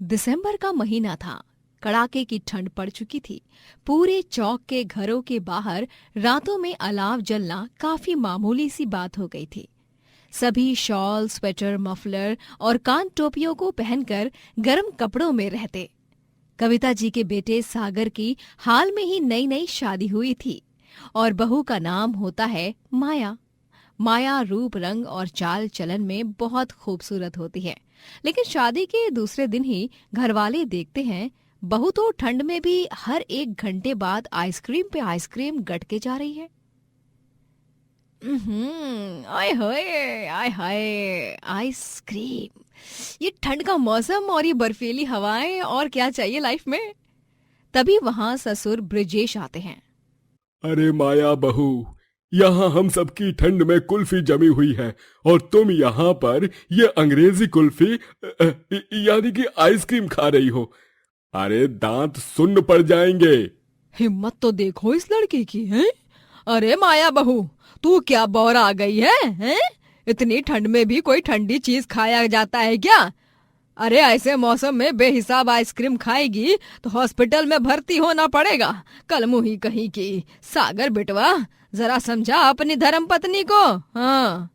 दिसंबर का महीना था। कड़ाके की ठंड पड़ चुकी थी। पूरे चौक के घरों के बाहर रातों में अलाव जलना काफी मामूली सी बात हो गई थी। सभी शॉल, स्वेटर, मफलर और कान टोपियों को पहनकर गर्म कपड़ों में रहते। कविता जी के बेटे सागर की हाल में ही नई नई शादी हुई थी और बहू का नाम होता है माया। माया रूप, रंग और चाल चलन में बहुत खूबसूरत होती है, लेकिन शादी के दूसरे दिन ही घरवाले देखते हैं बहू तो ठंड में भी हर 1 घंटे बाद आइसक्रीम पे आइसक्रीम गटके जा रही है। आय हाय आय हाय, आइसक्रीम! ये ठंड का मौसम और ये बर्फीली हवाएं, और क्या चाहिए लाइफ में। तभी वहां ससुर ब्रिजेश आते हैं। अरे माया बहू, यहाँ हम सबकी ठंड में कुल्फी जमी हुई है और तुम यहाँ पर ये अंग्रेजी कुल्फी यानी कि आइसक्रीम खा रही हो। अरे दांत सुन्न पड़ जाएंगे। हिम्मत तो देखो इस लड़की की है। अरे माया बहू, तू क्या बौर आ गई है? इतनी ठंड में भी कोई ठंडी चीज खाया जाता है क्या? अरे ऐसे मौसम में बेहिसाब आइसक्रीम खाएगी तो हॉस्पिटल में भर्ती होना पड़ेगा। कल मुही कहीं की। सागर बेटवा, जरा समझा अपनी धर्म पत्नी को। हाँ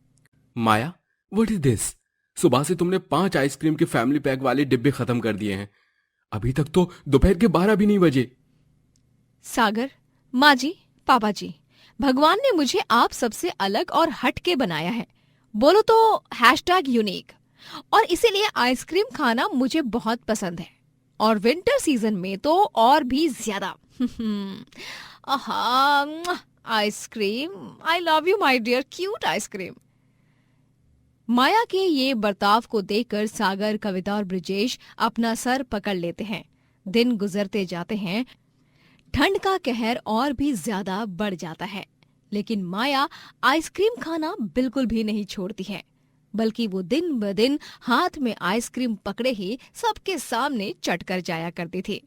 माया, व्हाट इज दिस? सुबह से तुमने 5 आइसक्रीम के फैमिली पैक वाले डिब्बे खत्म कर दिए हैं। अभी तक तो दोपहर के 12 भी नहीं बजे। सागर, माँ जी, पापा जी, भगवान ने मुझे आप सबसे अलग और हट के बनाया है। बोलो तो #यूनिक। और इसीलिए आइसक्रीम खाना मुझे बहुत पसंद है, और विंटर सीजन में तो और भी ज्यादा। आहा, ice cream! I love you my dear cute ice cream. Maya के ये बर्ताव को देखकर सागर, कविता और ब्रिजेश अपना सर पकड़ लेते हैं। दिन गुजरते जाते हैं, ठंड का कहर और भी ज्यादा बढ़ जाता है, लेकिन माया आइसक्रीम खाना बिल्कुल भी नहीं छोड़ती है, बल्कि वो दिन ब दिन हाथ में आइसक्रीम पकड़े ही सबके सामने चट कर जाया करती थी।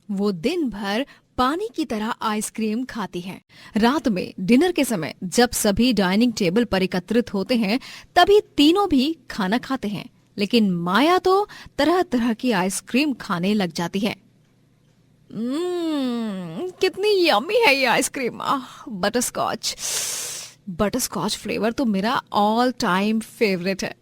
वो दिन भर पानी की तरह आइसक्रीम खाती है। रात में डिनर के समय जब सभी डाइनिंग टेबल पर एकत्रित होते हैं, तभी तीनों भी खाना खाते हैं, लेकिन माया तो तरह तरह की आइसक्रीम खाने लग जाती है। कितनी यम्मी है ये आइसक्रीम! बटरस्कॉच! बटरस्कॉच फ्लेवर तो मेरा ऑल टाइम फेवरेट है।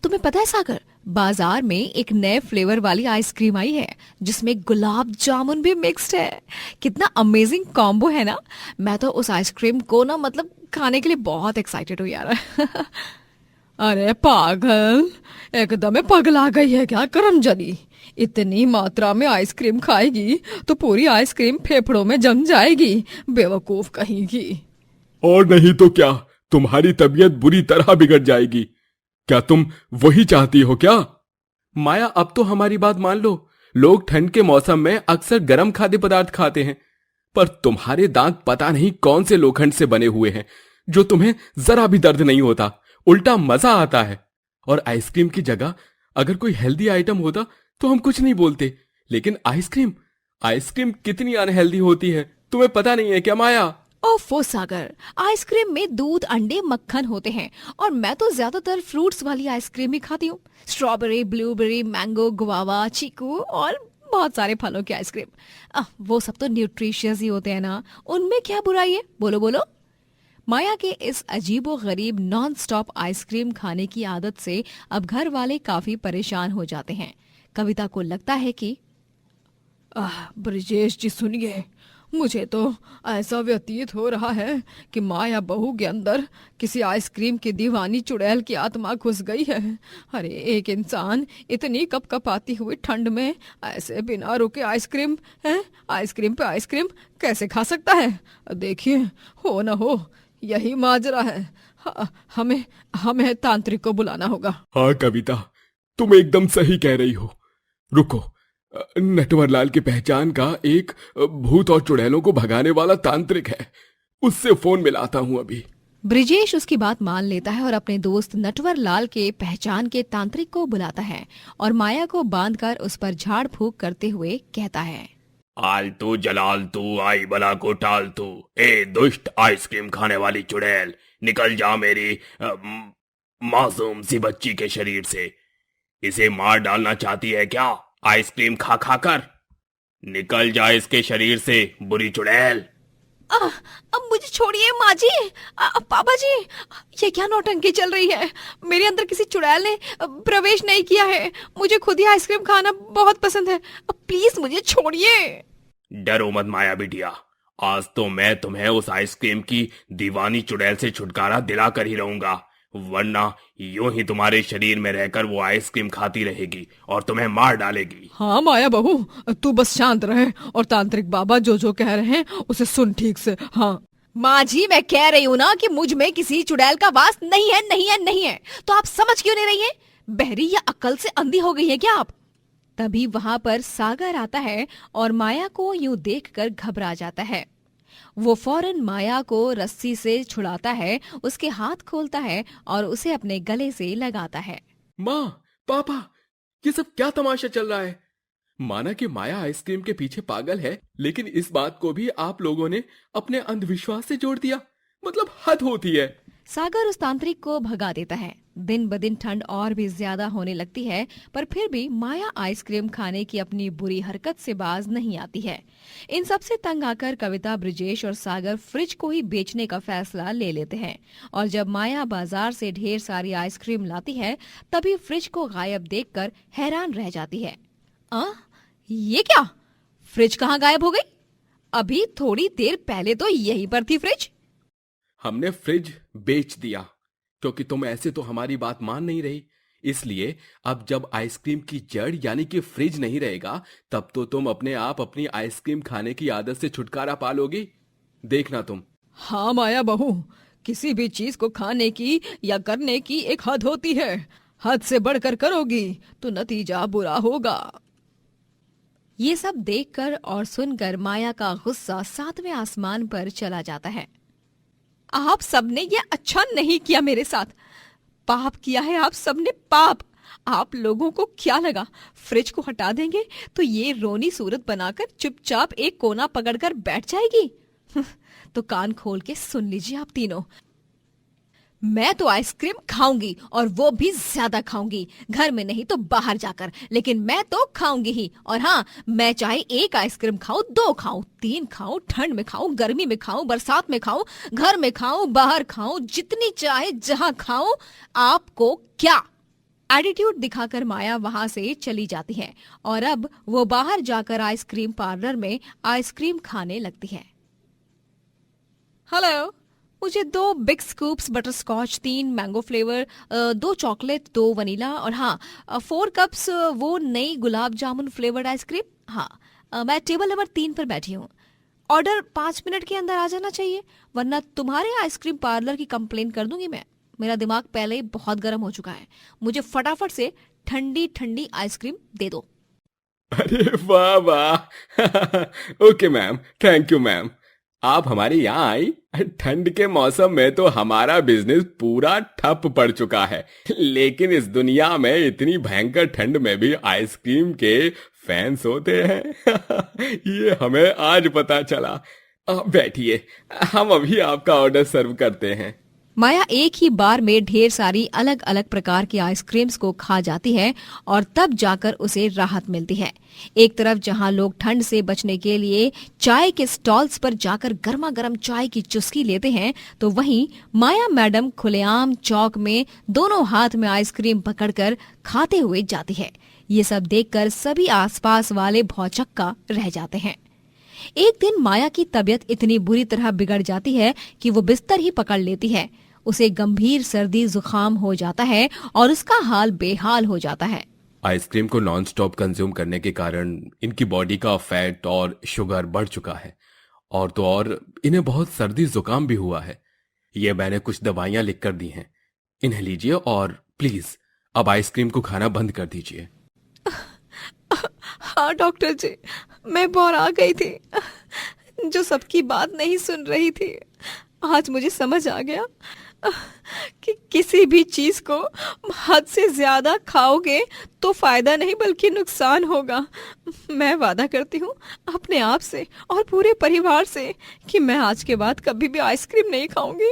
तुम्हें पता है सागर, बाजार में एक नए फ्लेवर वाली आइसक्रीम आई है जिसमें गुलाब जामुन भी मिक्स्ड है। कितना अमेजिंग कॉम्बो है ना। मैं तो उस आइसक्रीम को ना मतलब खाने के लिए बहुत एक्साइटेड हूँ यार। अरे पागल, एकदम पगला गई है क्या करमजनी? इतनी मात्रा में आइसक्रीम खाएगी तो पूरी आइसक्रीम फेफड़ों में जम जाएगी, बेवकूफ कहीं की। और नहीं तो क्या, तुम्हारी तबीयत बुरी तरह बिगड़ जाएगी। क्या तुम वही चाहती हो क्या? माया, अब तो हमारी बात मान लो। लोग ठंड के मौसम में अक्सर गर्म खाद्य पदार्थ खाते हैं, पर तुम्हारे दांत पता नहीं कौन से लोखंड से बने हुए हैं जो तुम्हें जरा भी दर्द नहीं होता, उल्टा मजा आता है। और आइसक्रीम की जगह अगर कोई हेल्दी आइटम होता तो हम कुछ नहीं बोलते, लेकिन आइसक्रीम आइसक्रीम कितनी अनहेल्दी होती है, तुम्हें पता नहीं है क्या माया? ओफो सागर, आइसक्रीम में दूध, अंडे, मक्खन होते हैं, और मैं तो ज्यादातर फ्रूट्स वाली आइसक्रीम ही खाती हूँ। स्ट्रॉबेरी, ब्लूबेरी, मैंगो, गुआवा, चीकू और बहुत सारे फलों की आइसक्रीम। वो सब तो न्यूट्रिशियस ही होते हैं ना, उनमें क्या बुराई है? बोलो बोलो। माया के इस अजीबो गरीब नॉन स्टॉप आइसक्रीम खाने की आदत से अब घर वाले काफी परेशान हो जाते हैं। कविता को लगता है कि ब्रिजेश जी सुनिए, मुझे तो ऐसा व्यतीत हो रहा है कि माया बहू के अंदर किसी आइसक्रीम की दीवानी चुड़ैल की आत्मा घुस गई है। अरे एक इंसान इतनी कपकपाती हुई ठंड में ऐसे बिना रुके आइसक्रीम पे आइसक्रीम कैसे खा सकता है? देखिए, हो न हो यही माजरा है। हमें हमें तांत्रिक को बुलाना होगा। हाँ कविता, तुम एकदम सही कह रही हो। रुको, नटवरलाल की पहचान का एक भूत और चुड़ैलों को भगाने वाला तांत्रिक है, उससे फोन मिलाता हूं अभी। ब्रिजेश उसकी बात मान लेता है और अपने दोस्त नटवरलाल के पहचान के तांत्रिक को बुलाता है और माया को बांधकर उस पर झाड़ फूक करते हुए कहता है, आलतू जलालतू आई बला को टालतू, ए दुष्ट आइसक्रीम खाने वाली चुड़ैल, निकल जा मेरी मासूम सी बच्ची के शरीर से। इसे मार डालना चाहती है क्या? आइसक्रीम खा खा कर। निकल जा इसके शरीर से बुरी चुड़ैल। अब मुझे छोड़िए माँ जी। पापा जी, ये क्या नौटंकी चल रही है? मेरे अंदर किसी चुड़ैल ने प्रवेश नहीं किया है। मुझे खुद ही आइसक्रीम खाना बहुत पसंद है। प्लीज मुझे छोड़िए। डरो मत माया बिटिया, आज तो मैं तुम्हें उस आइसक्रीम की दीवानी चुड़ैल से छुटकारा दिला कर ही रहूंगा, वरना यूं ही तुम्हारे शरीर में रहकर वो आइसक्रीम खाती रहेगी और तुम्हें मार डालेगी। हाँ माया बहू, तू बस शांत रहे और तांत्रिक बाबा जो जो कह रहे हैं उसे सुन ठीक से। हाँ माँ जी, मैं कह रही हूँ ना कि मुझ में किसी चुड़ैल का वास नहीं है, नहीं है, नहीं है। तो आप समझ क्यों नहीं रही हैं? बहरी या अक्ल से अंधी हो गई है क्या आप? तभी वहां पर सागर आता है और माया को यूं देखकर घबरा जाता है। वो फौरन माया को रस्सी से छुड़ाता है, उसके हाथ खोलता है और उसे अपने गले से लगाता है। माँ, पापा, ये सब क्या तमाशा चल रहा है? माना कि माया आइसक्रीम के पीछे पागल है, लेकिन इस बात को भी आप लोगों ने अपने अंधविश्वास से जोड़ दिया। मतलब हद होती है। सागर उस तांत्रिक को भगा देता है। दिन ब दिन ठंड और भी ज्यादा होने लगती है, पर फिर भी माया आइसक्रीम खाने की अपनी बुरी हरकत से बाज नहीं आती है। इन सबसे तंग आकर कविता, ब्रिजेश और सागर फ्रिज को ही बेचने का फैसला ले लेते हैं। और जब माया बाजार से ढेर सारी आइसक्रीम लाती है, तभी फ्रिज को गायब देखकर हैरान रह जाती है। ये क्या? फ्रिज कहाँ गायब हो गई? अभी थोड़ी देर पहले तो यहीं पर थी फ्रिज। हमने फ्रिज बेच दिया क्योंकि तुम ऐसे तो हमारी बात मान नहीं रही। इसलिए अब जब आइसक्रीम की जड़ यानी कि फ्रिज नहीं रहेगा, तब तो तुम अपने आप अपनी आइसक्रीम खाने की आदत से छुटकारा पा लोगी। देखना तुम। हाँ माया बहू, किसी भी चीज को खाने की या करने की एक हद होती है। हद से बढ़कर करोगी तो नतीजा बुरा होगा। ये सब देखकर और सुनकर माया का गुस्सा 7वें आसमान पर चला जाता है। आप सबने ये अच्छा नहीं किया मेरे साथ। पाप किया है आप सबने, पाप। आप लोगों को क्या लगा फ्रिज को हटा देंगे तो ये रोनी सूरत बनाकर चुपचाप एक कोना पकड़कर बैठ जाएगी? तो कान खोल के सुन लीजिए आप तीनों। मैं तो आइसक्रीम खाऊंगी और वो भी ज्यादा खाऊंगी, घर में नहीं तो बाहर जाकर, लेकिन मैं तो खाऊंगी ही। और हाँ, मैं चाहे एक आइसक्रीम खाऊं, 2 खाऊं, 3 खाऊं, ठंड में खाऊं, गर्मी में खाऊं, बरसात में खाऊं, घर में खाऊं, बाहर खाऊं, जितनी चाहे जहां खाऊं, आपको क्या? एटीट्यूड दिखाकर माया वहां से चली जाती है और अब वो बाहर जाकर आइसक्रीम पार्लर में आइसक्रीम खाने लगती है। हेलो, मुझे 2 big scoops butterscotch, 3 mango flavour, 2 chocolate, 2 vanilla और हाँ 4 कप्स वो नई गुलाब जामुन फ्लेवर्ड आइसक्रीम। हाँ, मैं टेबल नंबर 3 पर बैठी हूँ। ऑर्डर 5 मिनट के अंदर आ जाना चाहिए, वरना तुम्हारे आइसक्रीम पार्लर की कंप्लेन कर दूंगी मैं। मेरा दिमाग पहले ही बहुत गर्म हो चुका है। मुझे फटाफट से ठंडी ठंडी आइसक्रीम दे दो। अरे वाह वाह। Okay ma'am, thank you ma'am. आप हमारे यहाँ आई। ठंड के मौसम में तो हमारा बिजनेस पूरा ठप पड़ चुका है, लेकिन इस दुनिया में इतनी भयंकर ठंड में भी आइसक्रीम के फैंस होते हैं। ये हमें आज पता चला। आप बैठिए, हम अभी आपका ऑर्डर सर्व करते हैं। माया एक ही बार में ढेर सारी अलग अलग प्रकार की आइसक्रीम्स को खा जाती है और तब जाकर उसे राहत मिलती है। एक तरफ जहां लोग ठंड से बचने के लिए चाय के स्टॉल्स पर जाकर गर्मा गर्म चाय की चुस्की लेते हैं, तो वहीं माया मैडम खुलेआम चौक में दोनों हाथ में आइसक्रीम पकड़कर खाते हुए जाती है। ये सब देखकर सभी आसपास वाले भौचक्का रह जाते हैं। एक दिन माया की तबीयत इतनी बुरी तरह बिगड़ जाती है कि वो बिस्तर ही पकड़ लेती है। उसे गंभीर सर्दी जुकाम हो जाता है और उसका हाल बेहाल हो जाता है। आइसक्रीम को नॉन स्टॉप कंज्यूम करने के कारण इनकी बॉडी का फैट और शुगर बढ़ चुका है, और तो और इन्हें बहुत सर्दी जुकाम भी हुआ है। ये मैंने कुछ दवाइयां लिख कर दी हैं, इन्हें लीजिए और प्लीज अब आइसक्रीम को खाना बंद कर दीजिए। हाँ डॉक्टर जी, मैं बोर गई थी, जो सबकी बात नहीं सुन रही थी। आज मुझे समझ आ गया कि किसी भी चीज को हद से ज्यादा खाओगे तो फायदा नहीं बल्कि नुकसान होगा। मैं वादा करती हूँ अपने आप से और पूरे परिवार से कि मैं आज के बाद कभी भी आइसक्रीम नहीं खाऊंगी।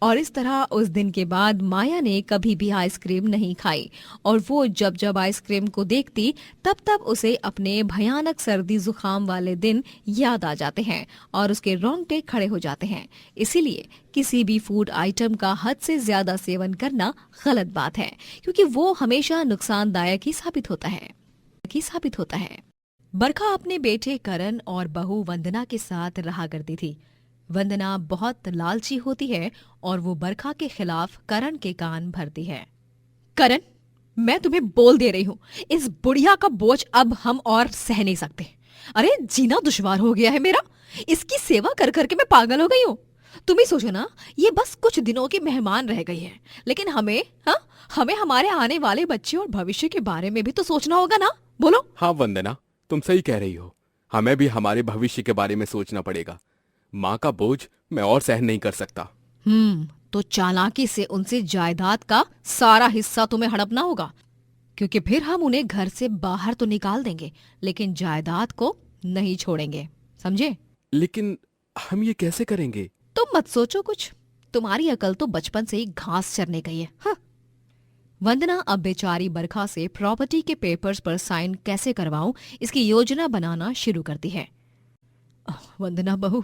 और इस तरह उस दिन के बाद माया ने कभी भी आइसक्रीम नहीं खाई और वो जब जब आइसक्रीम को देखती तब तब उसे अपने भयानक सर्दी जुकाम वाले दिन याद आ जाते हैं और उसके रोंगटे खड़े हो जाते हैं। इसीलिए किसी भी फूड आइटम का हद से ज्यादा सेवन करना गलत बात है, क्योंकि वो हमेशा नुकसानदायक ही साबित होता है। बरखा अपने बेटे करण और बहू वंदना के साथ रहा करती थी। वंदना बहुत लालची होती है और वो बरखा के खिलाफ करण के कान भरती है। करण, मैं तुम्हें बोल दे रही हूँ, इस बुढ़िया का बोझ अब हम और सह नहीं सकते। अरे जीना दुश्वार हो गया है मेरा, इसकी सेवा कर करके मैं पागल हो गई हूँ। तुम ही सोचो ना, ये बस कुछ दिनों की मेहमान रह गई है, लेकिन हमें हमारे आने वाले बच्चे और भविष्य के बारे में भी तो सोचना होगा ना। बोलो। हाँ वंदना, तुम सही कह रही हो, हमें भी हमारे भविष्य के बारे में सोचना पड़ेगा। माँ का बोझ मैं और सहन नहीं कर सकता। तो चालाकी से उनसे जायदाद का सारा हिस्सा तुम्हें हड़पना होगा, क्योंकि फिर हम उन्हें घर से बाहर तो निकाल देंगे, लेकिन जायदाद को नहीं छोड़ेंगे, समझे? लेकिन हम ये कैसे करेंगे? तुम मत सोचो कुछ, तुम्हारी अकल तो बचपन से ही घास चरने गई है। हाँ। वंदना अब बेचारी बरखा से प्रॉपर्टी के पेपर्स पर साइन कैसे करवाऊं इसकी योजना बनाना शुरू करती है। वंदना बहू,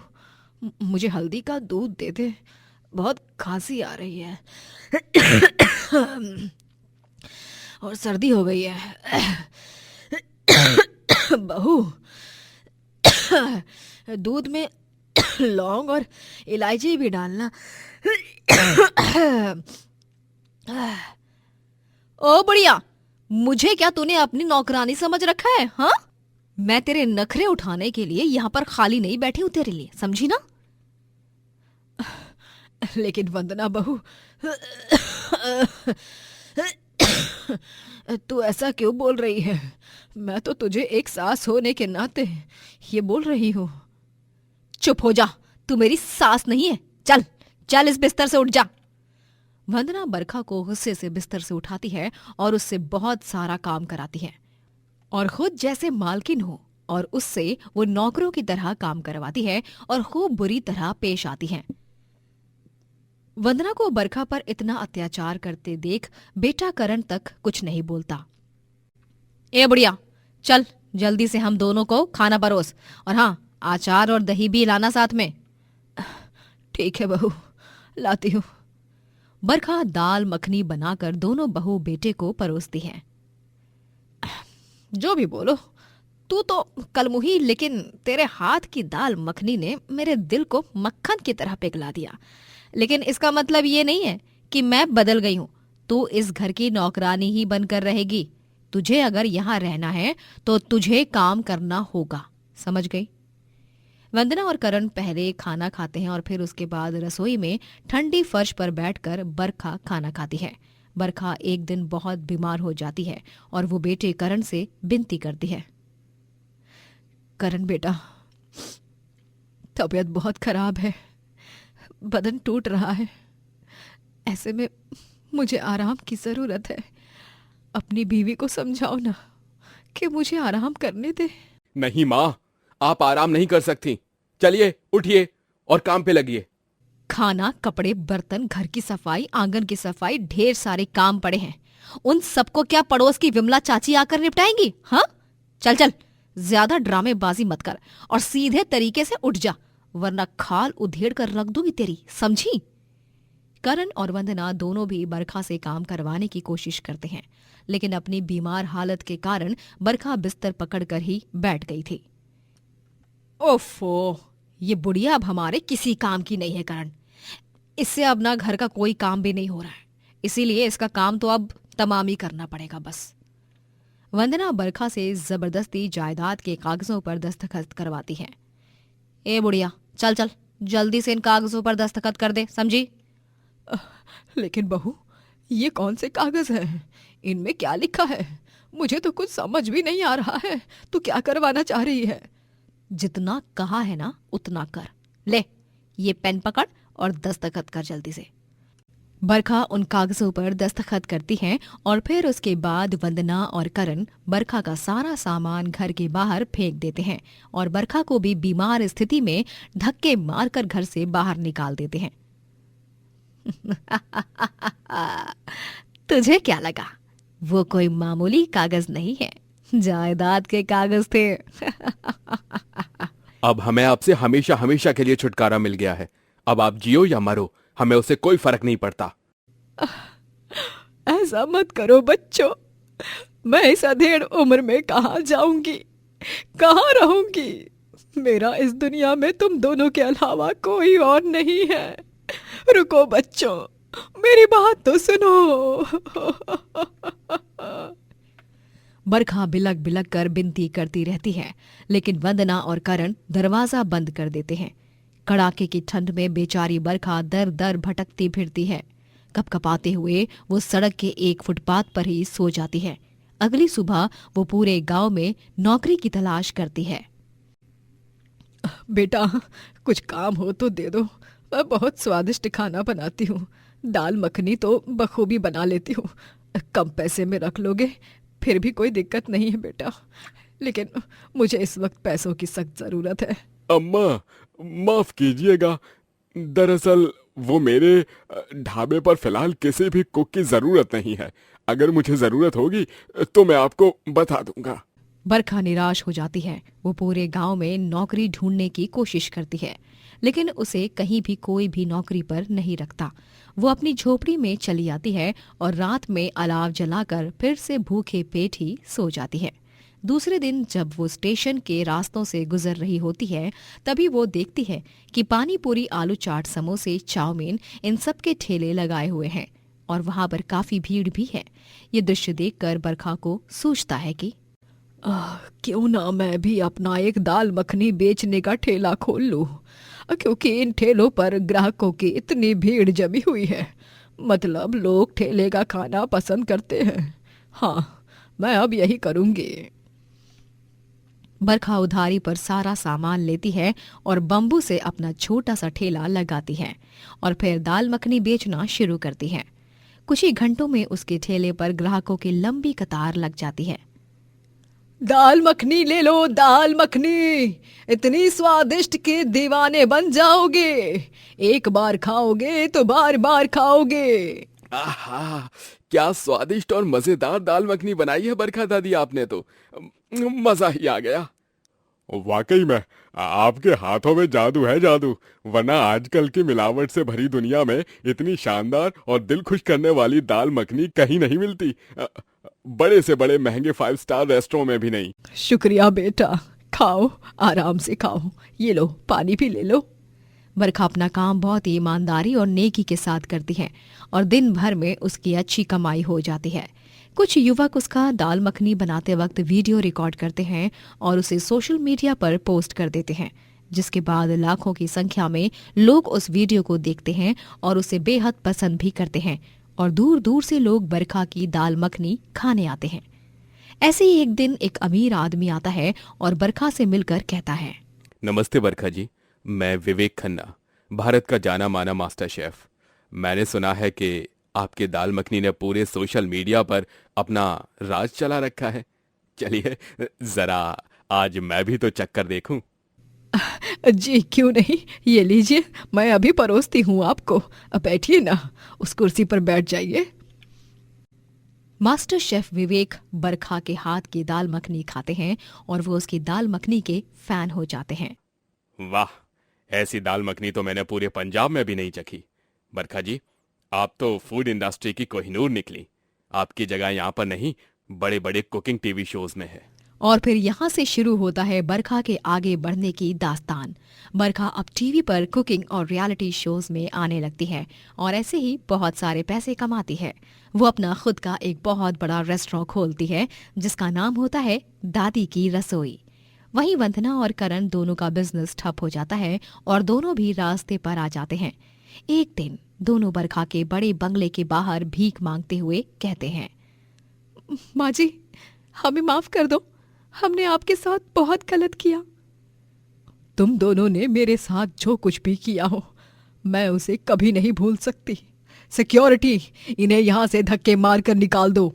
मुझे हल्दी का दूध दे दे, बहुत खांसी आ रही है और सर्दी हो गई है। बहू, दूध में लौंग और इलायची भी डालना। ओ बढ़िया, मुझे क्या तूने अपनी नौकरानी समझ रखा है? हाँ, मैं तेरे नखरे उठाने के लिए यहाँ पर खाली नहीं बैठी हूँ तेरे लिए, समझी ना? लेकिन वंदना बहू, तू ऐसा क्यों बोल रही है? मैं तो तुझे एक सास होने के नाते ये बोल रही हूँ। चुप हो जा, तू मेरी सास नहीं है। चल चल, इस बिस्तर से उठ जा। वंदना बरखा को गुस्से से बिस्तर से उठाती है और उससे बहुत सारा काम कराती है और खुद जैसे मालकिन हो, और उससे वो नौकरों की तरह काम करवाती है और खूब बुरी तरह पेश आती है। वंदना को बरखा पर इतना अत्याचार करते देख बेटा करण तक कुछ नहीं बोलता। ए बुढ़िया, चल जल्दी से हम दोनों को खाना परोस, और हाँ, अचार और दही भी लाना साथ में। ठीक है बहू, लाती हूँ। बरखा दाल मखनी बनाकर दोनों बहू बेटे को परोसती है। जो भी बोलो, तू तो कलमुही, लेकिन तेरे हाथ की दाल मखनी ने मेरे दिल को मक्खन की तरह पिघला दिया। लेकिन इसका मतलब ये नहीं है कि मैं बदल गई हूं। तू इस घर की नौकरानी ही बनकर रहेगी। तुझे अगर यहाँ रहना है तो तुझे काम करना होगा, समझ गई? वंदना और करण पहले खाना खाते हैं और फिर उसके बाद रसोई में ठंडी फर्श पर बैठकर बरखा खाना खाती है। बरखा एक दिन बहुत बीमार हो जाती है और वो बेटे करण से विनती करती है। करण बेटा, तबीयत बहुत खराब है, बदन टूट रहा है, ऐसे में मुझे आराम की जरूरत है। अपनी बीवी को समझाओ ना कि मुझे आराम करने दे। नहीं माँ, आप आराम नहीं कर सकती। चलिए उठिए और काम पे लगिए। खाना, कपड़े, बर्तन, घर की सफाई, आंगन की सफाई, ढेर सारे काम पड़े हैं। उन सबको क्या पड़ोस की विमला चाची आकर निपटाएंगी? हाँ, चल चल, ज्यादा ड्रामेबाजी मत कर और सीधे तरीके से उठ जा, वरना खाल उधेड़ कर रख दूंगी तेरी, समझी? करण और वंदना दोनों भी बरखा से काम करवाने की कोशिश करते हैं, लेकिन अपनी बीमार हालत के कारण बरखा बिस्तर पकड़कर ही बैठ गई थी। ओफो, ये बुढ़िया अब हमारे किसी काम की नहीं है करण। इससे अब ना घर का कोई काम भी नहीं हो रहा है, इसीलिए इसका काम तो अब तमाम ही करना पड़ेगा बस। वंदना बरखा से जबरदस्ती जायदाद के कागजों पर दस्तखत करवाती है। ए बुढ़िया, चल चल, जल्दी से इन कागजों पर दस्तखत कर दे, समझी? लेकिन बहू, ये कौन से कागज हैं? इनमें क्या लिखा है? मुझे तो कुछ समझ भी नहीं आ रहा है। तू क्या करवाना चाह रही है? जितना कहा है ना उतना कर। ले, ये पेन पकड़ और दस्तखत कर जल्दी से। बरखा उन कागजों पर दस्तखत करती है और फिर उसके बाद वंदना और करण बरखा का सारा सामान घर के बाहर फेंक देते हैं और बरखा को भी बीमार स्थिति में धक्के मारकर घर से बाहर निकाल देते हैं। तुझे क्या लगा वो कोई मामूली कागज नहीं है, जायदाद के कागज थे। अब हमें आपसे हमेशा हमेशा के लिए छुटकारा मिल गया है। अब आप जियो या मरो, हमें उससे कोई फर्क नहीं पड़ता। ऐसा मत करो बच्चों, मैं इस अधेड़ उम्र में कहाँ जाऊंगी, कहाँ रहूंगी। मेरा इस दुनिया में तुम दोनों के अलावा कोई और नहीं है। रुको बच्चों, मेरी बात तो सुनो। बरखा बिलक बिलक कर विनती करती रहती है, लेकिन वंदना और करण दरवाजा बंद कर देते हैं। कड़ाके की ठंड में बेचारी बरखा दर दर भटकती फिरती है। कपकपाते हुए वो सड़क के एक फुटपाथ पर ही सो जाती है। अगली सुबह वो पूरे गांव में नौकरी की तलाश करती है। बेटा, कुछ काम हो तो दे दो, मैं बहुत स्वादिष्ट खाना बनाती हूँ। दाल मखनी तो बखूबी बना लेती हूँ। कम पैसे में रख लोगे फिर भी कोई दिक्कत नहीं है बेटा, लेकिन मुझे इस वक्त पैसों की सख्त जरूरत है। अम्मा, माफ कीजिएगा, दरअसल वो मेरे ढाबे पर फिलहाल किसी भी कुक की जरूरत नहीं है। अगर मुझे जरूरत होगी तो मैं आपको बता दूंगा। बरखा निराश हो जाती है। वो पूरे गांव में नौकरी ढूंढने की कोशिश करती है, लेकिन उसे कहीं भी कोई भी नौकरी पर नहीं रखता। वो अपनी झोपड़ी में चली आती है और रात में अलाव जलाकर फिर से भूखे पेट ही सो जाती है। दूसरे दिन जब वो स्टेशन के रास्तों से गुजर रही होती है, तभी वो देखती है कि पानी पूरी, आलू चाट, समोसे, चाउमीन, इन सब के ठेले लगाए हुए हैं और वहां पर काफी भीड़ भी है। ये दृश्य देखकर बरखा को सूझता है कि क्यों ना मैं भी अपना एक दाल मखनी बेचने का ठेला खोल लूं, क्योंकि इन ठेलों पर ग्राहकों की इतनी भीड़ जमी हुई है। मतलब लोग ठेले का खाना पसंद करते हैं। हाँ, मैं अब यही करूंगी। बरखा उधारी पर सारा सामान लेती है और बम्बू से अपना छोटा सा ठेला लगाती है और फिर दाल मखनी बेचना शुरू करती है। कुछ ही घंटों में उसके ठेले पर ग्राहकों की लंबी कतार लग जाती है। दाल मखनी ले लो, दाल मखनी, इतनी स्वादिष्ट के दीवाने बन जाओगे। एक बार खाओगे तो बार बार खाओगे। आहा, क्या स्वादिष्ट और मजेदार दाल मखनी बनाई है बरखा दादी आपने तो। मजा ही आ गया। वाकई में आपके हाथों में जादू है, जादू। वरना आजकल की मिलावट से भरी दुनिया में इतनी शानदार और दिल खुश करने वाली दाल मखनी कहीं नहीं मिलती। बड़े से बड़े महंगे 5 स्टार रेस्टोरेंट में भी नहीं। शुक्रिया बेटा, खाओ, आराम से खाओ। ये लो, पानी भी ले लो। बरखा अपना काम बहुत ही ईमानदारी और नेकी के साथ करती है और दिन भर में उसकी अच्छी कमाई हो जाती है। कुछ युवक उसका दाल मखनी बनाते वक्त वीडियो रिकॉर्ड करते हैं और उसे सोशल मीडिया पर पोस्ट कर देते हैं, जिसके बाद लाखों की संख्या में लोग उस वीडियो को देखते हैं और उसे बेहद पसंद भी करते हैं और दूर दूर से लोग बरखा की दाल मखनी खाने आते हैं। ऐसे ही एक दिन एक अमीर आदमी आता है और बरखा से मिलकर कहता है, नमस्ते बरखा जी, मैं विवेक खन्ना, भारत का जाना माना मास्टर शेफ। मैंने सुना है कि आपके दाल मखनी ने पूरे सोशल मीडिया पर अपना राज चला रखा है। चलिए जरा आज मैं भी तो चक्कर देखूं। जी क्यों नहीं, ये लीजिए, मैं अभी परोसती हूँ आपको। बैठिए ना, उस कुर्सी पर बैठ जाइए। मास्टर शेफ विवेक बरखा के हाथ की दाल मखनी खाते हैं और वो उसकी दाल मखनी के फैन हो जाते हैं। वाह, ऐसी दाल मखनी तो मैंने पूरे पंजाब में भी नहीं चखी। बरखा जी, आप तो फूड इंडस्ट्री की कोहिनूर निकली। आपकी जगह यहाँ पर नहीं, बड़े बड़े कुकिंग टीवी शोज में है। और फिर यहाँ से शुरू होता है बरखा के आगे बढ़ने की दास्तान। बरखा अब टीवी पर कुकिंग और रियलिटी शोज में आने लगती है और ऐसे ही बहुत सारे पैसे कमाती है। वो अपना खुद का एक बहुत बड़ा रेस्टोरेंट खोलती है जिसका नाम होता है दादी की रसोई। वहीं वंदना और करण दोनों का बिजनेस ठप हो जाता है और दोनों भी रास्ते पर आ जाते हैं। एक दिन दोनों बरखा के बड़े बंगले के बाहर भीख मांगते हुए कहते हैं, माँ जी, हमें माफ कर दो, हमने आपके साथ बहुत गलत किया। तुम दोनों ने मेरे साथ जो कुछ भी किया हो, मैं उसे कभी नहीं भूल सकती। सिक्योरिटी, इन्हें यहाँ से धक्के मार कर निकाल दो।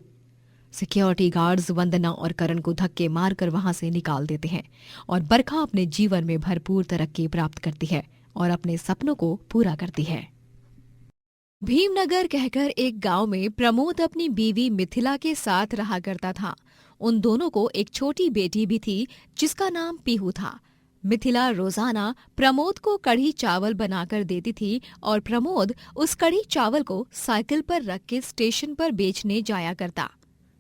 सिक्योरिटी गार्ड्स वंदना और करण को धक्के मारकर वहां से निकाल देते हैं और बरखा अपने जीवन में भरपूर तरक्की प्राप्त करती है और अपने सपनों को पूरा करती है। भीमनगर कहकर एक गांव में प्रमोद अपनी बीवी मिथिला के साथ रहा करता था। उन दोनों को एक छोटी बेटी भी थी जिसका नाम पीहू था। मिथिला रोजाना प्रमोद को कढ़ी चावल बनाकर देती थी और प्रमोद उस कढ़ी चावल को साइकिल पर रख के स्टेशन पर बेचने जाया करता।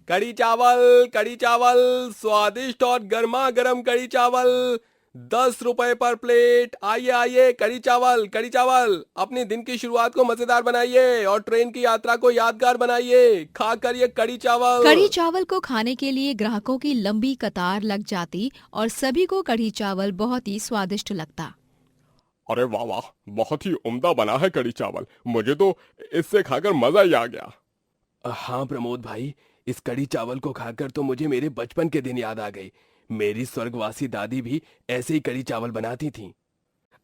कढ़ी चावल स्वादिष्ट और गर्मा गर्म कढ़ी चावल, 10 रुपए पर प्लेट। आइए आइए, कढ़ी चावल अपने दिन की शुरुआत को मजेदार बनाइए और ट्रेन की यात्रा को यादगार बनाइए। खाकर ये कढ़ी चावल को खाने के लिए ग्राहकों की लंबी कतार लग जाती और सभी को कढ़ी चावल बहुत ही स्वादिष्ट लगता। अरे वाह वाह, बहुत ही उम्दा बना है कढ़ी चावल, मुझे तो इससे खाकर मजा ही आ गया। हाँ प्रमोद भाई, इस कढ़ी चावल को खाकर तो मुझे मेरे बचपन के दिन याद आ गए। मेरी स्वर्गवासी दादी भी ऐसे ही कढ़ी चावल बनाती थी।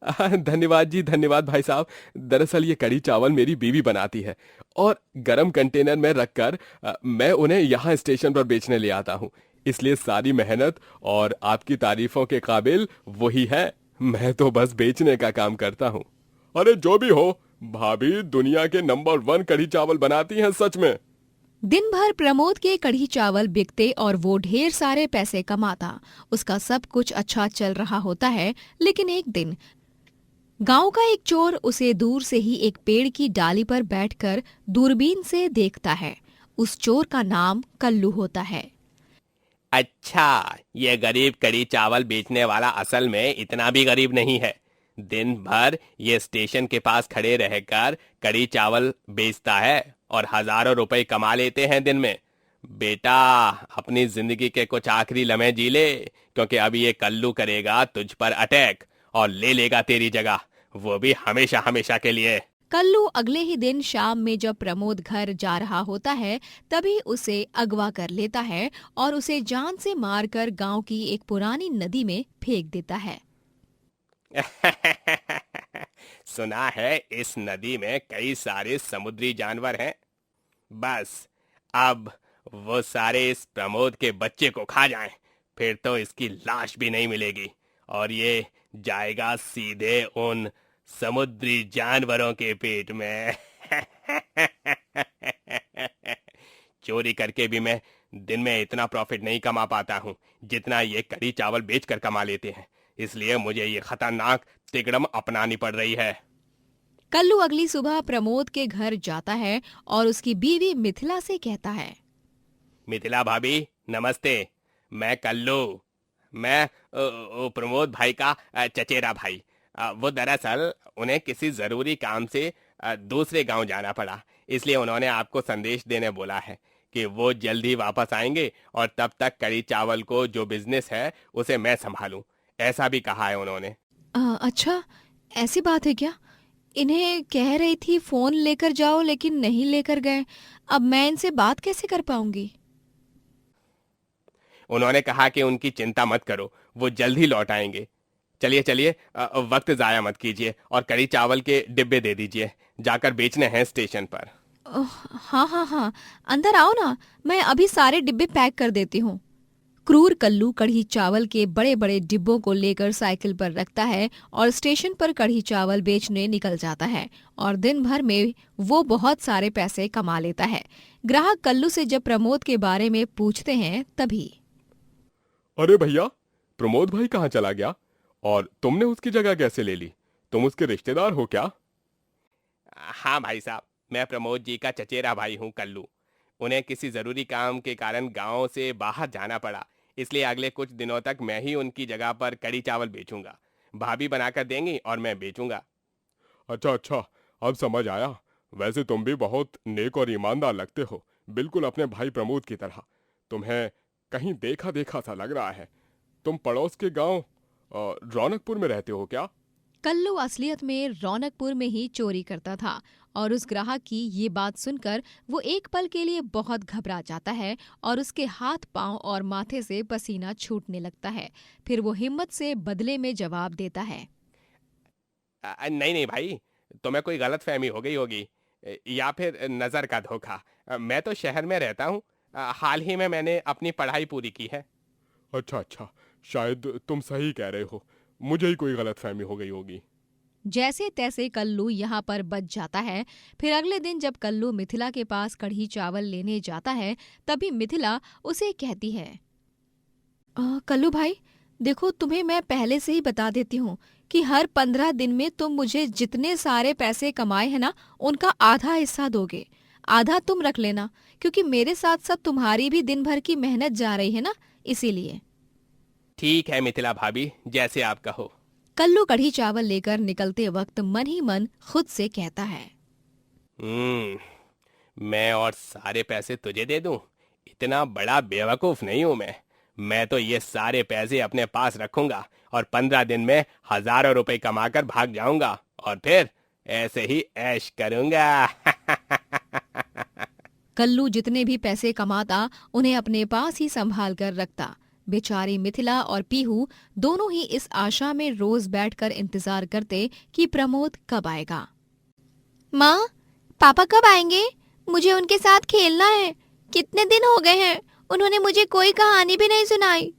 धन्यवाद भाई साहब। दरअसल ये कढ़ी चावल मेरी बीवी बनाती है और गरम कंटेनर में रखकर मैं उन्हें यहाँ स्टेशन पर बेचने ले आता हूँ, इसलिए सारी मेहनत और आपकी तारीफों के काबिल वही है। मैं तो बस बेचने का काम करता हूँ। अरे जो भी हो, भाभी दुनिया के नंबर 1 कढ़ी चावल बनाती हैं सच में। दिन भर प्रमोद के कढ़ी चावल बिकते और वो ढेर सारे पैसे कमाता। उसका सब कुछ अच्छा चल रहा होता है, लेकिन एक दिन गांव का एक चोर उसे दूर से ही एक पेड़ की डाली पर बैठकर दूरबीन से देखता है। उस चोर का नाम कल्लू होता है। अच्छा, ये गरीब कढ़ी चावल बेचने वाला असल में इतना भी गरीब नहीं है। दिन भर ये स्टेशन के पास खड़े रहकर कढ़ी चावल बेचता है और हजारों रुपए कमा लेते हैं दिन में। बेटा, अपनी जिंदगी के कुछ आखिरी लम्हे जी ले, क्योंकि अभी ये कल्लू करेगा तुझ पर अटैक और ले लेगा तेरी जगह, वो भी हमेशा हमेशा के लिए। कल्लू अगले ही दिन शाम में जब प्रमोद घर जा रहा होता है तभी उसे अगवा कर लेता है और उसे जान से मारकर गांव की एक पुरानी नदी में फेंक देता है। सुना है इस नदी में कई सारे समुद्री जानवर हैं। बस अब वो सारे इस प्रमोद के बच्चे को खा जाएं, फिर तो इसकी लाश भी नहीं मिलेगी और ये जाएगा सीधे उन समुद्री जानवरों के पेट में। चोरी करके भी मैं दिन में इतना प्रॉफिट नहीं कमा पाता हूँ जितना ये कढ़ी चावल बेचकर कमा लेते हैं, इसलिए मुझे ये खतरनाक तिकड़म अपनानी पड़ रही है। कल्लू अगली सुबह प्रमोद के घर जाता है और उसकी बीवी मिथिला से कहता है, मिथिला भाभी नमस्ते, मैं कल्लू, मैं प्रमोद भाई का चचेरा भाई। वो दरअसल उन्हें किसी जरूरी काम से दूसरे गांव जाना पड़ा, इसलिए उन्होंने आपको संदेश देने बोला है कि वो जल्दी वापस आएंगे और तब तक कढ़ी चावल को जो बिजनेस है उसे मैं संभालूं, ऐसा भी कहा है उन्होंने। अच्छा ऐसी बात है क्या? इन्हें कह रही थी फोन लेकर जाओ लेकिन नहीं लेकर गए। अब मैं इनसे बात कैसे कर पाऊंगी? उन्होंने कहा कि उनकी चिंता मत करो, वो जल्द ही लौट आएंगे। चलिए चलिए, वक्त जाया मत कीजिए और कढ़ी चावल के डिब्बे दे दीजिए, जाकर बेचने हैं स्टेशन पर। हाँ, अंदर आओ ना, मैं अभी सारे डिब्बे पैक कर देती हूँ। क्रूर कल्लू कढ़ी चावल के बड़े बड़े डिब्बों को लेकर साइकिल पर रखता है और स्टेशन पर कढ़ी चावल बेचने निकल जाता है और दिन भर में वो बहुत सारे पैसे कमा लेता है। ग्राहक कल्लू से जब प्रमोद के बारे में पूछते हैं तभी, अरे भैया, प्रमोद भाई कहाँ चला गया और तुमने उसकी जगह कैसे ले ली? तुम उसके रिश्तेदार हो क्या? हाँ भाई साहब, मैं प्रमोद जी का चचेरा भाई हूँ कल्लू। उन्हें किसी जरूरी काम के कारण गांव से बाहर जाना पड़ा, इसलिए अगले कुछ दिनों तक मैं ही उनकी जगह पर कढ़ी चावल बेचूंगा। भाभी बनाकर देंगी और मैं बेचूंगा। अच्छा, अब समझ आया। वैसे तुम भी बहुत नेक और ईमानदार लगते हो, बिल्कुल अपने भाई प्रमोद की तरह। तुम्हें कहीं देखा देखा सा लग रहा है। तुम पड़ोस के गांव रौनकपुर में रहते हो क्या? कल्लू असलियत में रौनकपुर में ही चोरी करता था और उस ग्राहक की ये बात सुनकर वो एक पल के लिए बहुत घबरा जाता है और उसके हाथ पांव और माथे से पसीना छूटने लगता है। फिर वो हिम्मत से बदले में जवाब देता है, नहीं भाई, तुम्हें कोई गलत फहमी हो गई होगी या फिर नजर का धोखा। मैं तो शहर में रहता हूँ, हाल ही में मैंने अपनी पढ़ाई पूरी की है। अच्छा, शायद तुम सही कह रहे हो, मुझे ही कोई गलत फहमी हो गई होगी। जैसे तैसे कल्लू यहाँ पर बच जाता है। फिर अगले दिन जब कल्लू मिथिला के पास कढ़ी चावल लेने जाता है, तभी मिथिला उसे कहती है, कल्लू भाई, देखो तुम्हें मैं पहले से ही बता देती हूँ कि हर 15 दिन में तुम मुझे जितने सारे पैसे कमाए हैं ना, उनका आधा हिस्सा दोगे। आधा तुम रख लेना, क्योंकि मेरे साथ साथ तुम्हारी भी दिन भर की मेहनत जा रही है ना, इसीलिए। ठीक है मिथिला भाभी, जैसे आप कहो। कल्लू कढ़ी चावल लेकर निकलते वक्त मन ही मन खुद से कहता है, मैं और सारे पैसे तुझे दे दूं? इतना बड़ा बेवकूफ नहीं हूं मैं तो ये सारे पैसे अपने पास रखूंगा और 15 दिन में हजारों रुपए कमाकर भाग जाऊंगा और फिर ऐसे ही ऐश करूंगा। कल्लू जितने भी पैसे कमाता उन्हें अपने पास ही संभाल कर रखता। बेचारी मिथिला और पीहू दोनों ही इस आशा में रोज बैठकर इंतजार करते कि प्रमोद कब आएगा। माँ, पापा कब आएंगे? मुझे उनके साथ खेलना है। कितने दिन हो गए हैं, उन्होंने मुझे कोई कहानी भी नहीं सुनाई।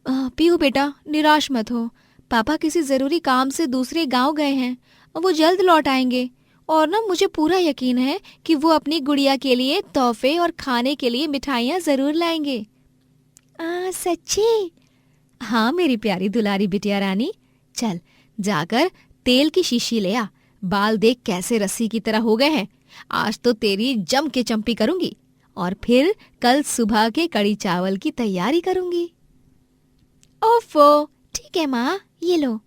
पीहू बेटा, निराश मत हो। पापा किसी जरूरी काम से दूसरे गांव गए हैं और वो जल्द लौट आएंगे। और ना, मुझे पूरा यकीन है कि वो अपनी गुड़िया के लिए तोहफे और खाने के लिए मिठाइयाँ जरूर लाएंगे। सच्ची? हाँ मेरी प्यारी दुलारी बिटिया रानी, चल जाकर तेल की शीशी ले आ। बाल देख कैसे रस्सी की तरह हो गए हैं। आज तो तेरी जम के चंपी करूंगी और फिर कल सुबह के कड़ी चावल की तैयारी करूंगी। ओफो, ठीक है माँ, ये लो।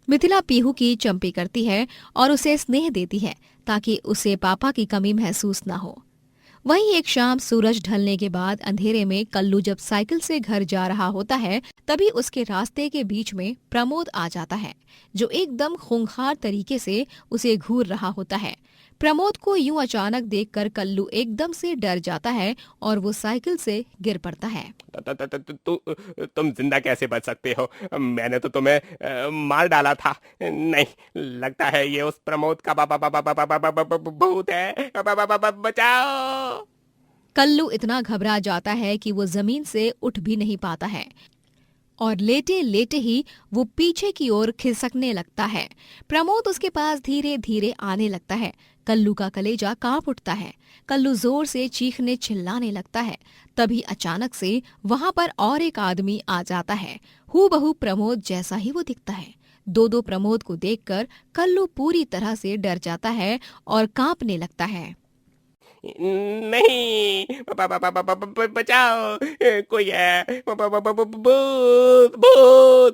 मिथिला पीहू की चंपी करती है और उसे स्नेह देती है ताकि उसे पापा की कमी महसूस ना हो। वहीं एक शाम सूरज ढलने के बाद अंधेरे में कल्लू जब साइकिल से घर जा रहा होता है, तभी उसके रास्ते के बीच में प्रमोद आ जाता है, जो एकदम खूंखार तरीके से उसे घूर रहा होता है। प्रमोद को यूं अचानक देखकर कल्लू एकदम से डर जाता है और वो साइकिल से गिर पड़ता है। तुम जिंदा कैसे बच सकते हो? मैंने तो तुम्हें मार डाला था। नहीं, लगता है ये उस प्रमोद का भूत है। बचाओ! कल्लू इतना घबरा जाता है कि वो जमीन से उठ भी नहीं पाता है और लेटे लेटे ही वो पीछे की ओर खिसकने लगता है। प्रमोद उसके पास धीरे धीरे आने लगता है। कल्लू का कलेजा कांप उठता है। कल्लू जोर से चीखने चिल्लाने लगता है। तभी अचानक से वहां पर और एक आदमी आ जाता है। हूबहू प्रमोद जैसा ही वो दिखता है। दो प्रमोद को देखकर कल्लू पूरी तरह से डर जाता है और कांपने लगता है। नहीं, बचाओ, कोई है, भूत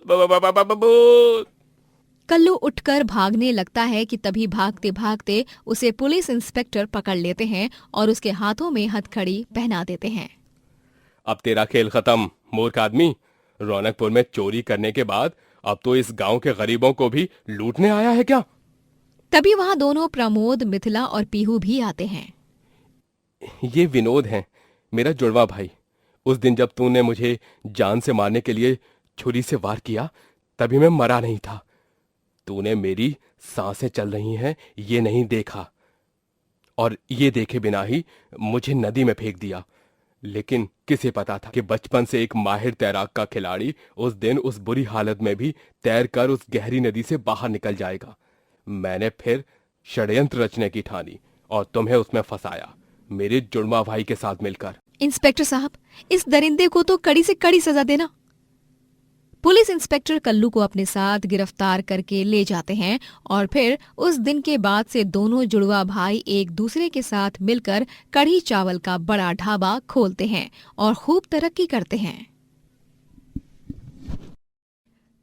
भूत भूत। कल्लू उठकर भागने लगता है कि तभी भागते भागते उसे पुलिस इंस्पेक्टर पकड़ लेते हैं और उसके हाथों में हथकड़ी पहना देते हैं। अब तेरा खेल खत्म, मूर्ख आदमी। रौनकपुर में चोरी करने के बाद अब तो इस गांव के गरीबों को भी लूटने आया है क्या? तभी वहाँ दोनों प्रमोद, मिथिला और पीहू भी आते हैं। ये विनोद है, मेरा जुड़वा भाई। उस दिन जब तूने मुझे जान से मारने के लिए छुरी से वार किया, तभी मैं मरा नहीं था। तूने मेरी सांसें चल रही हैं ये नहीं देखा और ये देखे बिना ही मुझे नदी में फेंक दिया। लेकिन किसे पता था कि बचपन से एक माहिर तैराक का खिलाड़ी उस दिन उस बुरी हालत में भी तैरकर उस गहरी नदी से बाहर निकल जाएगा। मैंने फिर षड्यंत्र रचने की ठानी और तुम्हें उसमें फंसाया, मेरे जुड़वा भाई के साथ मिलकर। इंस्पेक्टर साहब, इस दरिंदे को तो कड़ी से कड़ी सजा देना। पुलिस इंस्पेक्टर कल्लू को अपने साथ गिरफ्तार करके ले जाते हैं और फिर उस दिन के बाद से दोनों जुड़वा भाई एक दूसरे के साथ मिलकर कढ़ी चावल का बड़ा ढाबा खोलते हैं और खूब तरक्की करते हैं।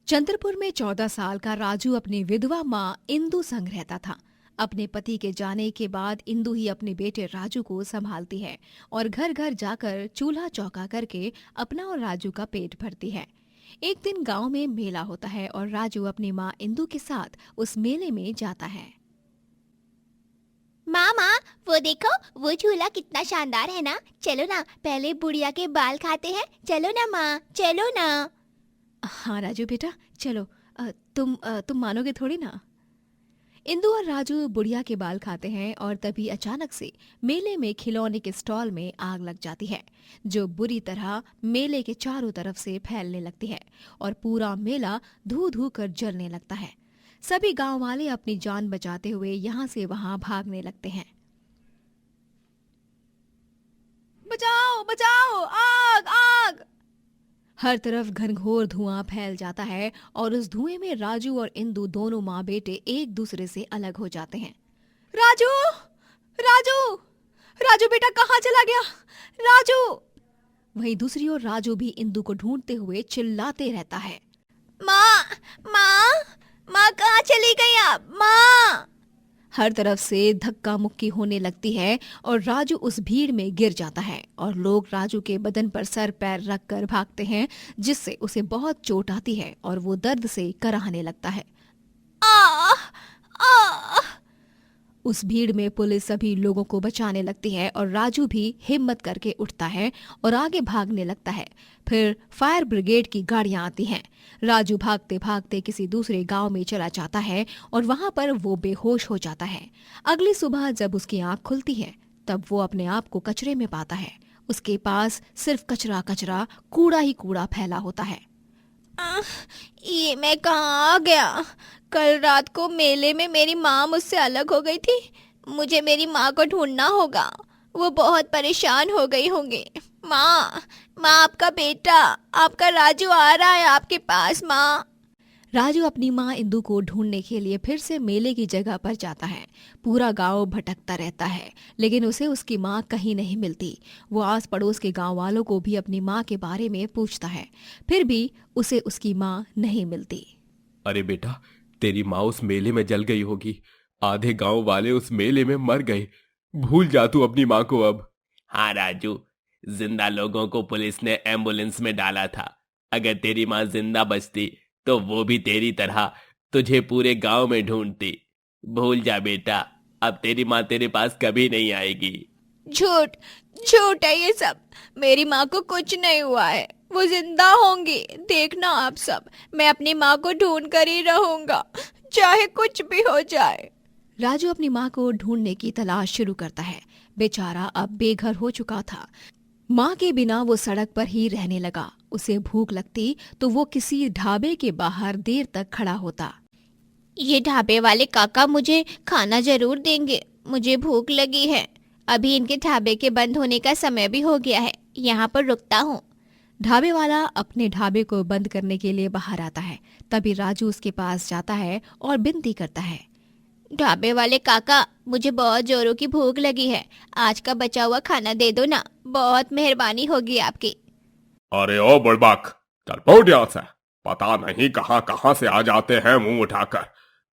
चंद्रपुर में 14 साल का राजू अपनी विधवा माँ इंदु संग रहता था। अपने पति के जाने के बाद इंदु ही अपने बेटे राजू को संभालती है और घर घर जाकर चूल्हा चौका करके अपना और राजू का पेट भरती है। एक दिन गांव में मेला होता है और राजू अपनी माँ इंदु के साथ उस मेले में जाता है। मामा, वो देखो, वो झूला कितना शानदार है ना। चलो ना, पहले बुढ़िया के बाल खाते हैं। चलो ना माँ, चलो ना। हाँ राजू बेटा, चलो। तुम मानोगे थोड़ी ना। इंदु और राजू बुढ़िया के बाल खाते हैं और तभी अचानक से मेले में खिलौने के स्टॉल में आग लग जाती है, जो बुरी तरह मेले के चारों तरफ से फैलने लगती है और पूरा मेला धू धू कर जलने लगता है। सभी गांव वाले अपनी जान बचाते हुए यहाँ से वहां भागने लगते हैं। बचाओ बचाओ, आग आग! हर तरफ घनघोर धुआं फैल जाता है और उस धुएं में राजू और इंदु दोनों माँ बेटे एक दूसरे से अलग हो जाते हैं। राजू राजू राजू बेटा कहाँ चला गया? राजू! वहीं दूसरी ओर राजू भी इंदु को ढूंढते हुए चिल्लाते रहता है। माँ माँ माँ कहाँ चली गई आप? माँ! हर तरफ से धक्का मुक्की होने लगती है और राजू उस भीड़ में गिर जाता है और लोग राजू के बदन पर सर पैर रखकर भागते हैं, जिससे उसे बहुत चोट आती है और वो दर्द से कराहने लगता है। आ आ उस भीड़ में पुलिस सभी लोगों को बचाने लगती है और राजू भी हिम्मत करके उठता है और आगे भागने लगता है। फिर फायर ब्रिगेड की गाड़ियां आती हैं। राजू भागते भागते किसी दूसरे गांव में चला जाता है और वहां पर वो बेहोश हो जाता है। अगली सुबह जब उसकी आंख खुलती है तब वो अपने आप को कचरे में पाता है। उसके पास सिर्फ कचरा कचरा, कूड़ा ही कूड़ा फैला होता है। ये मैं कहाँ आ गया? कल रात को मेले में मेरी माँ मुझसे अलग हो गई थी। मुझे मेरी माँ को ढूंढना होगा। वो बहुत परेशान हो गई होंगी। माँ माँ, आपका बेटा, आपका राजू आ रहा है आपके पास। माँ! राजू अपनी माँ इंदु को ढूंढने के लिए फिर से मेले की जगह पर जाता है। पूरा गांव भटकता रहता है, लेकिन उसे उसकी माँ कहीं नहीं मिलती। वो आस पड़ोस के गांव वालों को भी अपनी माँ के बारे में पूछता है, फिर भी उसे उसकी माँ नहीं मिलती। अरे बेटा, तेरी माँ उस मेले में जल गई होगी। आधे गांव वाले उस मेले में मर गए। भूल जा तू अपनी माँ को अब। हाँ राजू, जिंदा लोगों को पुलिस ने एम्बुलेंस में डाला था। अगर तेरी माँ जिंदा बचती तो वो भी तेरी तरह तुझे पूरे गांव में ढूंढती। भूल जा बेटा, अब तेरी माँ तेरे पास कभी नहीं आएगी। झूठ झूठ है ये सब। मेरी माँ को कुछ नहीं हुआ है। वो जिंदा होंगी। देखना आप सब, मैं अपनी माँ को ढूंढ कर ही रहूंगा, चाहे कुछ भी हो जाए। राजू अपनी माँ को ढूंढने की तलाश शुरू करता है। बेचारा अब बेघर हो चुका था। माँ के बिना वो सड़क पर ही रहने लगा। उसे भूख लगती तो वो किसी ढाबे के बाहर देर तक खड़ा होता। ये ढाबे वाले काका मुझे खाना जरूर देंगे। मुझे भूख लगी है। अभी इनके ढाबे के बंद होने का समय भी हो गया है। यहाँ पर रुकता हूँ। ढाबे वाला अपने ढाबे को बंद करने के लिए बाहर आता है। तभी राजू उसके पास जाता है और विनती करता है। ढाबे वाले काका, मुझे बहुत जोरों की भूख लगी है। आज का बचा हुआ खाना दे दो ना। बहुत मेहरबानी होगी आपकी। अरे ओ बुड़बक, चल पहुंच यहाँ से। पता नहीं कहाँ कहाँ से आ जाते हैं मुंह उठाकर।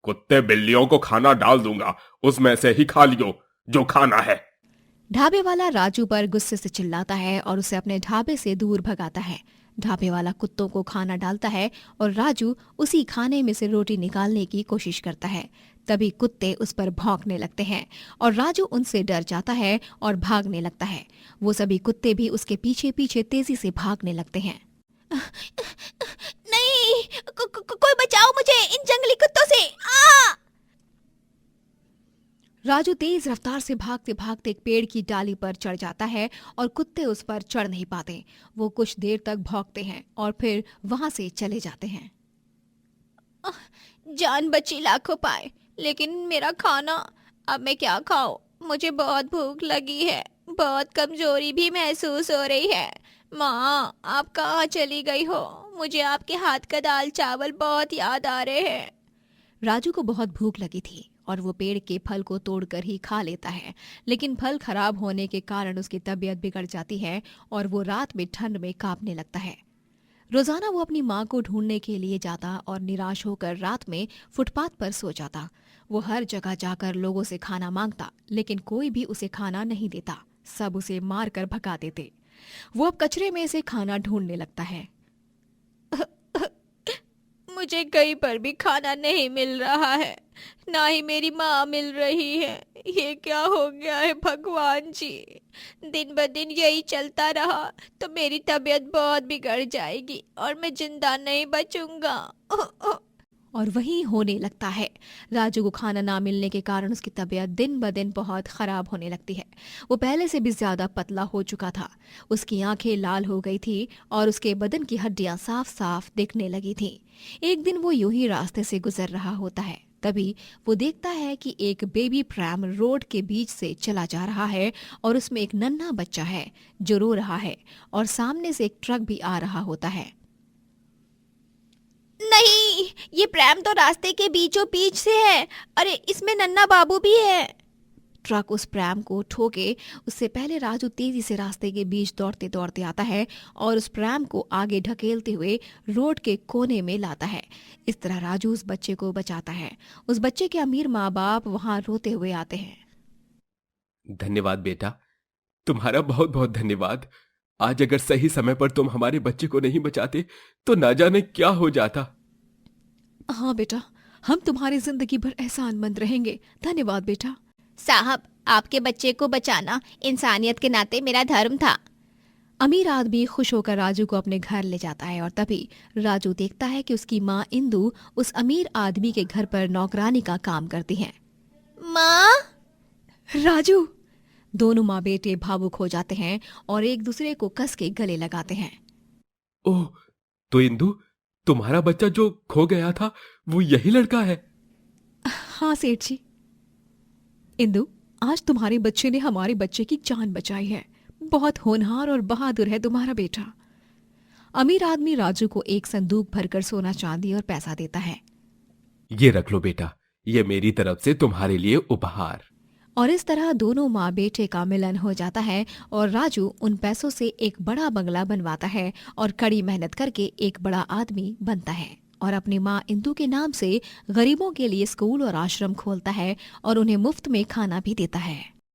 कुत्ते बिल्लियों को खाना डाल दूंगा, उसमें से ही खा लियो जो खाना है। ढाबे वाला राजू पर गुस्से से चिल्लाता है और उसे अपने ढाबे से दूर भगाता है। ढाबे वाला कुत्तों को खाना डालता है और राजू उसी खाने में से रोटी निकालने की कोशिश करता है। तभी कुत्ते उस पर भौंकने लगते हैं और राजू उनसे डर जाता है और भागने लगता है। वो सभी कुत्ते भी उसके पीछे पीछे तेजी से भागने लगते हैं। नहीं, कोई बचाओ मुझे इन जंगली कुत्तों से। आ! राजू तेज रफ्तार से भागते भागते एक पेड़ की डाली पर चढ़ जाता है और कुत्ते उस पर चढ़ नहीं पाते। वो कुछ देर तक भौंकते हैं और फिर वहां से चले जाते हैं। जान बची लाखों पाए, लेकिन मेरा खाना अब मैं क्या खाऊं? मुझे बहुत भूख लगी है। बहुत कमजोरी भी महसूस हो रही है। माँ, आप कहाँ चली गई हो? मुझे आपके हाथ का दाल चावल बहुत याद आ रहे हैं। राजू को बहुत भूख लगी थी और वो पेड़ के फल को तोड़कर ही खा लेता है, लेकिन फल खराब होने के कारण उसकी तबीयत बिगड़ जाती है और वो रात में ठंड में कांपने लगता है। रोजाना वो अपनी माँ को ढूंढने के लिए जाता और निराश होकर रात में फुटपाथ पर सो जाता। वो हर जगह जाकर लोगों से खाना मांगता, लेकिन कोई भी उसे खाना नहीं देता। सब उसे मार कर भगा देते। वो अब कचरे में से खाना ढूंढने लगता है। मुझे कहीं पर भी खाना नहीं मिल रहा है, ना ही मेरी माँ मिल रही है। ये क्या हो गया है भगवान जी? दिन ब दिन यही चलता रहा तो मेरी तबीयत बहुत बिगड़ जाएगी और मैं जिंदा नहीं बचूंगा। और वहीं होने लगता है। राजू को खाना ना मिलने के कारण उसकी तबीयत दिन ब दिन बहुत खराब होने लगती है। वो पहले से भी ज्यादा पतला हो चुका था। उसकी आंखें लाल हो गई थी और उसके बदन की हड्डियां साफ साफ दिखने लगी थी। एक दिन वो यूं ही रास्ते से गुजर रहा होता है, तभी वो देखता है कि एक बेबी प्रैम रोड के बीच से चला जा रहा है और उसमें एक नन्हा बच्चा है जो रो रहा है और सामने से एक ट्रक भी आ रहा होता है। नहीं, ये प्रैम तो रास्ते के बीचों बीच से है। अरे इसमें नन्हा बाबू भी है। ट्रक उस प्रैम को ठोके उससे पहले राजू तेजी से रास्ते के बीच दौड़ते दौड़ते आता है और उस प्रैम को आगे ढकेलते हुए रोड के कोने में लाता है। इस तरह राजू उस बच्चे को बचाता है। उस बच्चे के अमीर माँ बाप वहां रोते हुए आते हैं। धन्यवाद बेटा, तुम्हारा बहुत बहुत धन्यवाद। आज अगर सही समय पर तुम हमारे बच्चे को नहीं बचाते तो ना जाने क्या हो जाता। हाँ बेटा, हम तुम्हारी जिंदगी भर एहसानमंद रहेंगे। धन्यवाद बेटा। साहब, आपके बच्चे को बचाना इंसानियत के नाते मेरा धर्म था। अमीर आदमी खुश होकर राजू को अपने घर ले जाता है और तभी राजू देखता है कि उसकी माँ इंदु उस अमीर आदमी के घर पर नौकरानी का काम करती हैं। माँ! राजू! दोनों माँ बेटे भावुक हो जाते हैं और एक दूसरे को कस के गले लगाते हैं। ओह, तो इंदु, तुम्हारा बच्चा जो खो गया था वो यही लड़का है? हाँ सेठ जी। इंदु, आज तुम्हारे बच्चे ने हमारे बच्चे की जान बचाई है। बहुत होनहार और बहादुर है तुम्हारा बेटा। अमीर आदमी राजू को एक संदूक भरकर सोना चांदी और पैसा देता है। ये रख लो बेटा, ये मेरी तरफ से तुम्हारे लिए उपहार। और इस तरह दोनों माँ बेटे का मिलन हो जाता है और राजू उन पैसों से एक बड़ा बंगला बनवाता है और कड़ी मेहनत करके एक बड़ा आदमी बनता है और अपनी माँ इंदु के नाम से गरीबों के लिए स्कूल और आश्रम खोलता है और उन्हें मुफ्त में खाना भी देता है।